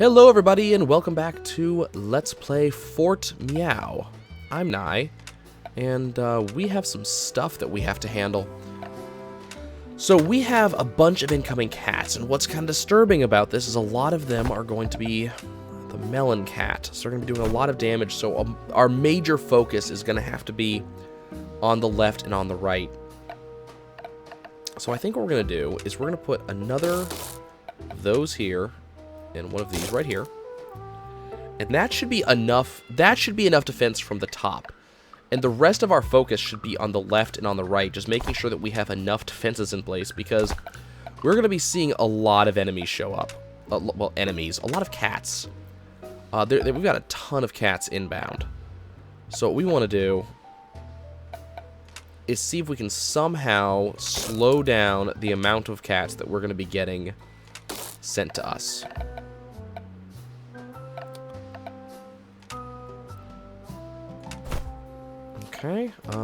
Hello everybody and welcome back to Let's Play Fort Meow. I'm Nye, and we have some stuff that we have to handle. So we have a bunch of incoming cats, and what's kind of disturbing about this is a lot of them are going to be the melon cat. So they're going to be doing a lot of damage, so our major focus is going to have to be on the left and on the right. So I think what we're going to do is we're going to put another of those here, and one of these right here. And that should be enough. That should be enough defense from the top. And the rest of our focus should be on the left and on the right, just making sure that we have enough defenses in place, because we're going to be seeing a lot of enemies show up. Well, enemies. A lot of cats. We've got a ton of cats inbound. So what we want to do is see if we can somehow slow down the amount of cats that we're going to be getting sent to us. Okay, so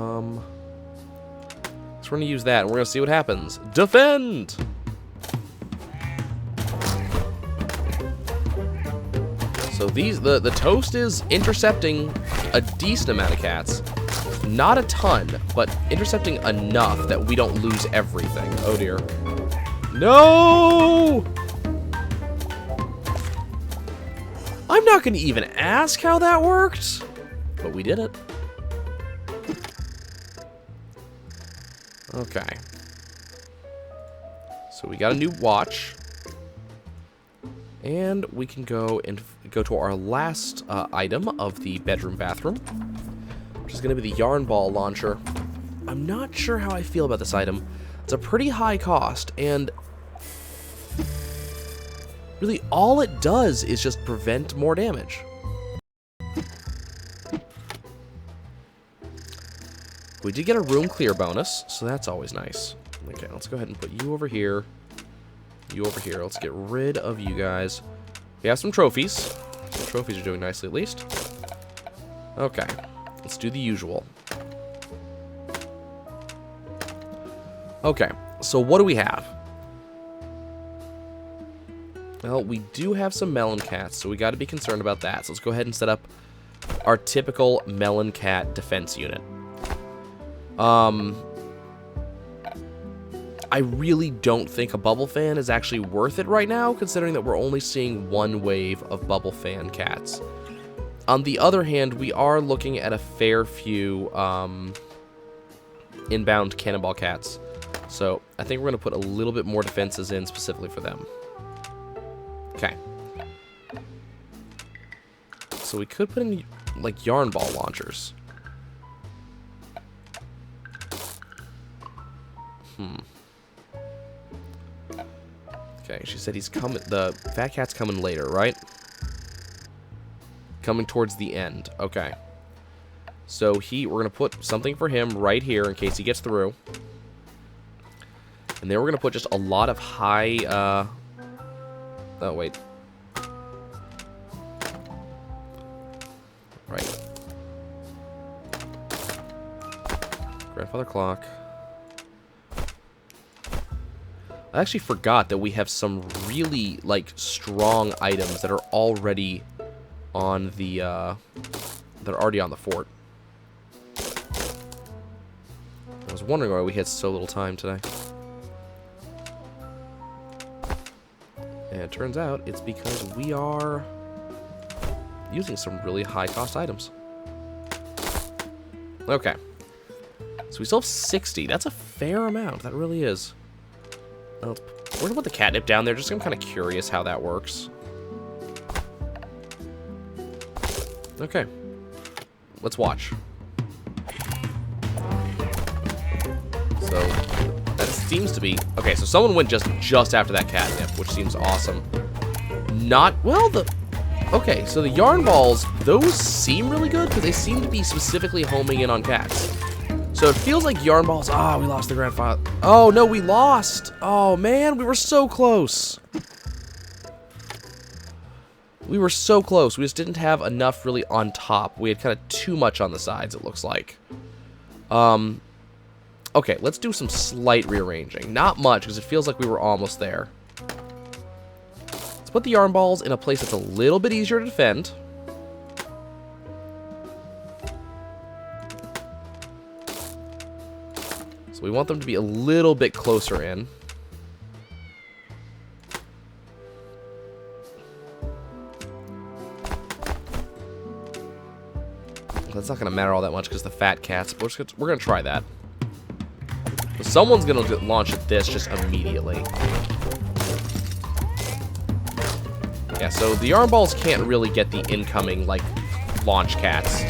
we're going to use that, and we're going to see what happens. Defend! So the toast is intercepting a decent amount of cats. Not a ton, but intercepting enough that we don't lose everything. Oh dear. No! I'm not going to even ask how that worked, but we did it. Okay. So we got a new watch. And we can go to our last item of the bedroom bathroom, which is going to be the yarn ball launcher. I'm not sure how I feel about this item. It's a pretty high cost, and really all it does is just prevent more damage. We did get a room clear bonus, so that's always nice. Okay, let's go ahead and put you over here. You over here. Let's get rid of you guys. We have some trophies. The trophies are doing nicely, at least. Okay, let's do the usual. Okay, so what do we have? Well, we do have some melon cats, so we got to be concerned about that. So let's go ahead and set up our typical melon cat defense unit. I really don't think a bubble fan is actually worth it right now, considering that we're only seeing one wave of bubble fan cats. On the other hand, we are looking at a fair few inbound Cannonball cats. So I think we're going to put a little bit more defenses in specifically for them. Okay. So we could put in, like, yarn ball launchers. Okay, she said he's coming. The fat cat's coming later, right? Coming towards the end. Okay. So we're gonna put something for him right here in case he gets through. And then we're gonna put just a lot of high. Oh wait. Right. Grandfather clock. I actually forgot that we have some really, like, strong items that are already on the, that are already on the fort. I was wondering why we had so little time today. And it turns out it's because we are using some really high-cost items. Okay. So we still have 60. That's a fair amount. That really is. We're going to put the catnip down there, just I'm kind of curious how that works. Okay. Let's watch. So, that seems to be... Okay, so someone went just after that catnip, which seems awesome. Okay, so the yarn balls, those seem really good, but they seem to be specifically homing in on cats. So it feels like yarn balls. Ah, we lost the grandfather. Oh, no, we lost. Oh, man, we were so close. We were so close. We just didn't have enough really on top. We had kind of too much on the sides, it looks like. Okay, let's do some slight rearranging. Not much, because it feels like we were almost there. Let's put the yarn balls in a place that's a little bit easier to defend. So we want them to be a little bit closer in. That's not going to matter all that much because the fat cats, but we're going to try that. Someone's going to launch at this just immediately. Yeah, so the yarn balls can't really get the incoming, like, launch cats.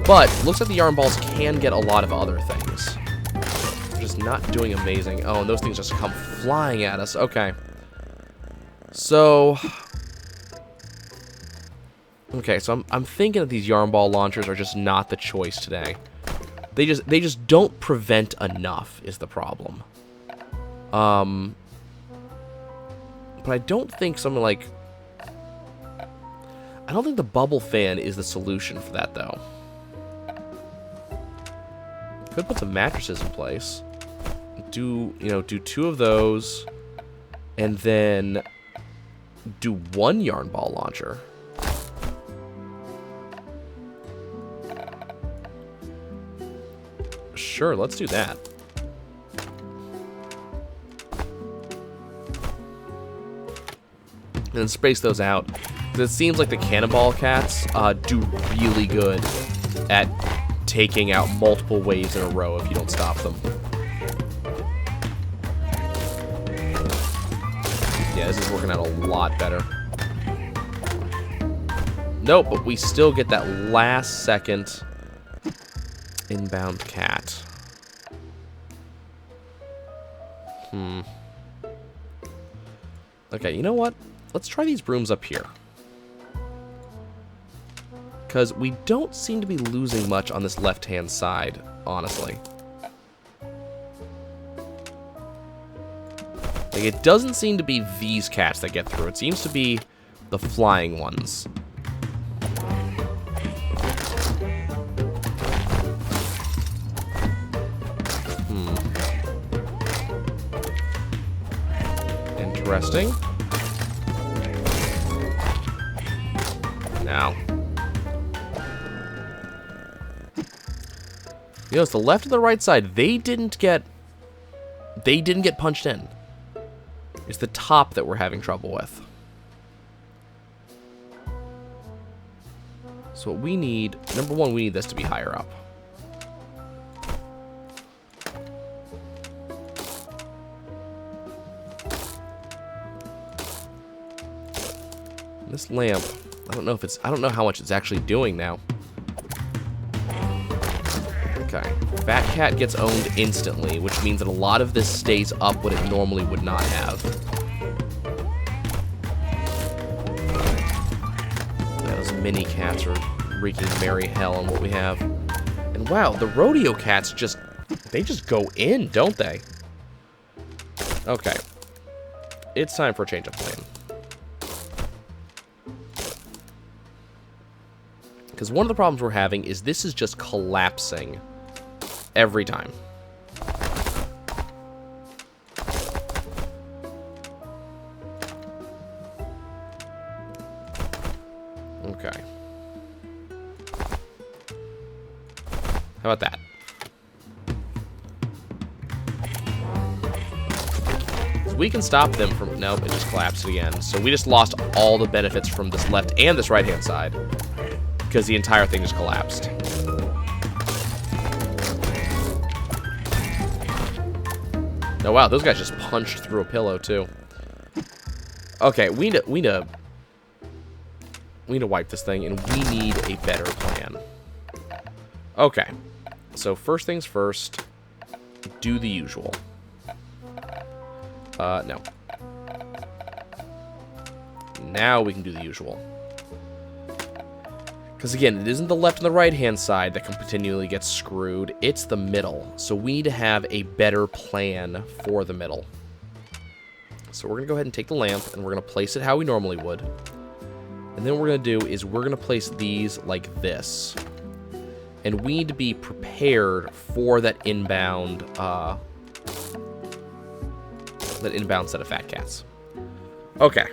But looks like the yarn balls can get a lot of other things. They're just not doing amazing. Oh, and those things just come flying at us. Okay. So... Okay, so I'm thinking that these yarn ball launchers are just not the choice today. They just don't prevent enough is the problem. But I don't think something like... I don't think the bubble fan is the solution for that, though. Could put some mattresses in place. Do 2 of those. And then do 1 yarn ball launcher. Sure, let's do that. And then space those out. Because it seems like the Cannonball cats do really good at taking out multiple waves in a row if you don't stop them. Yeah, this is working out a lot better. Nope, but we still get that last second inbound cat. Okay, you know what? Let's try these brooms up here. Because we don't seem to be losing much on this left-hand side, honestly. Like, it doesn't seem to be these cats that get through. It seems to be the flying ones. Interesting. Now. You know, it's the left and the right side. They didn't get punched in. It's the top that we're having trouble with. So what we need, number one, we need this to be higher up. This lamp, I don't know how much it's actually doing now. Okay. Fat Cat gets owned instantly, which means that a lot of this stays up when it normally would not have. Yeah, those mini cats are wreaking merry hell on what we have. And wow, the rodeo cats they just go in, don't they? Okay. It's time for a change of plan. Because one of the problems we're having is this is just collapsing every time. Okay. How about that? So we can stop them from... Nope, it just collapsed again. So we just lost all the benefits from this left and this right-hand side. Because the entire thing just collapsed. Oh wow, those guys just punched through a pillow too. Okay, we need to wipe this thing, and we need a better plan. Okay, so first things first, do the usual. No. Now we can do the usual. Because again, it isn't the left and the right-hand side that can continually get screwed. It's the middle. So we need to have a better plan for the middle. So we're going to go ahead and take the lamp, and we're going to place it how we normally would. And then what we're going to do is we're going to place these like this. And we need to be prepared for that inbound set of fat cats. Okay.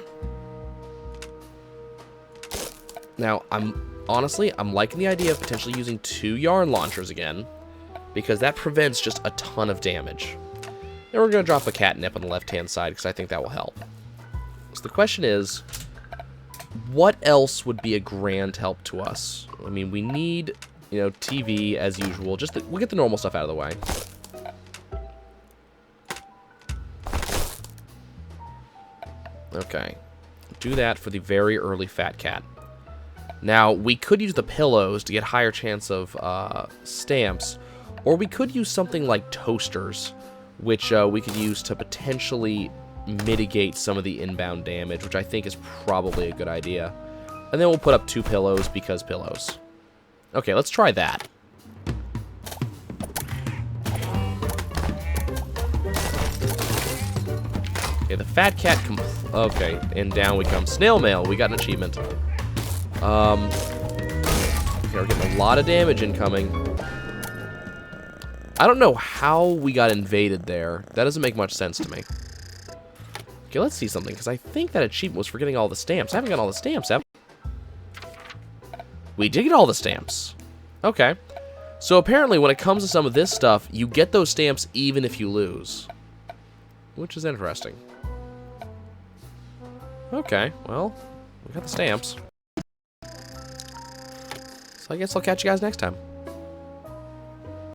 Now, honestly, I'm liking the idea of potentially using 2 yarn launchers again, because that prevents just a ton of damage. And we're going to drop a catnip on the left-hand side, because I think that will help. So the question is, what else would be a grand help to us? I mean, we need, you know, TV as usual. We'll get the normal stuff out of the way. Okay. Do that for the very early fat cat. Now, we could use the pillows to get higher chance of stamps, or we could use something like toasters, which we could use to potentially mitigate some of the inbound damage, which I think is probably a good idea. And then we'll put up 2 pillows because pillows. Okay, let's try that. Okay, the fat cat okay, and down we come. Snail Mail, we got an achievement. Okay, we're getting a lot of damage incoming. I don't know how we got invaded there. That doesn't make much sense to me. Okay, let's see something, because I think that achievement was for getting all the stamps. I haven't got all the stamps, have I? We did get all the stamps. Okay. So apparently when it comes to some of this stuff, you get those stamps even if you lose. Which is interesting. Okay, well, we got the stamps. So I guess I'll catch you guys next time.